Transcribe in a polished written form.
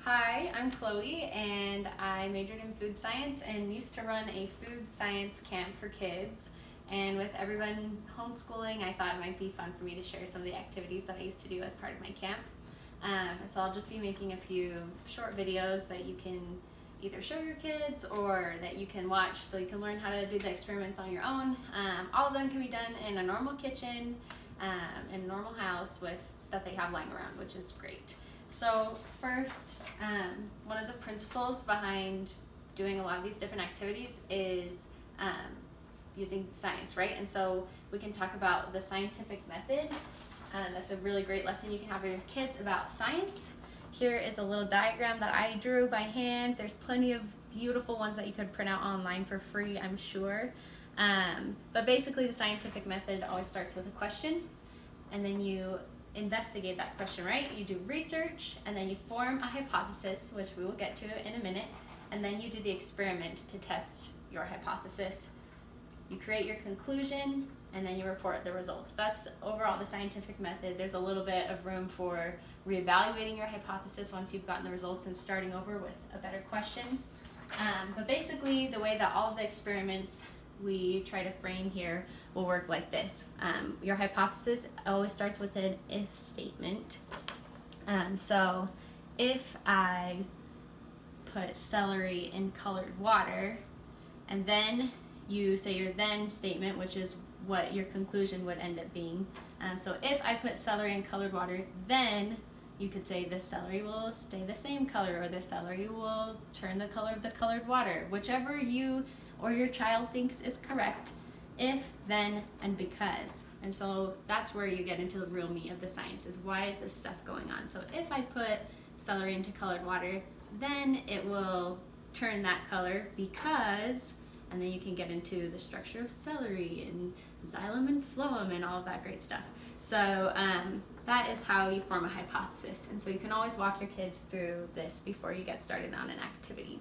Hi, I'm Chloe and I majored in food science and used to run a food science camp for kids. And with everyone homeschooling, I thought it might be fun for me to share some of the activities that I used to do as part of my camp. So I'll just be making a few short videos that you can either show your kids or that you can watch so you can learn how to do the experiments on your own. All of them can be done in a normal kitchen, in a normal house with stuff that you have lying around, which is great. So first, one of the principles behind doing a lot of these different activities is using science, right? And so we can talk about the scientific method. That's a really great lesson you can have with your kids about science. Here is a little diagram that I drew by hand. There's plenty of beautiful ones that you could print out online for free, I'm sure. But basically the scientific method always starts with a question, and then you investigate that question, right? You do research, and then you form a hypothesis, which we will get to in a minute, and then you do the experiment to test your hypothesis. You create your conclusion, and then you report the results. That's overall the scientific method. There's a little bit of room for reevaluating your hypothesis once you've gotten the results and starting over with a better question. But basically, the way that all of the experiments we try to frame here will work like this. Your hypothesis always starts with an if statement. So if I put celery in colored water, and then you say your then statement, which is what your conclusion would end up being. So if I put celery in colored water, then you could say this celery will stay the same color, or this celery will turn the color of the colored water. Whichever you or your child thinks is correct. If, then, and because. And so that's where you get into the real meat of the science, is why is this stuff going on? So if I put celery into colored water, then it will turn that color because, and then you can get into the structure of celery and xylem and phloem and all of that great stuff. So that is how you form a hypothesis. And so you can always walk your kids through this before you get started on an activity.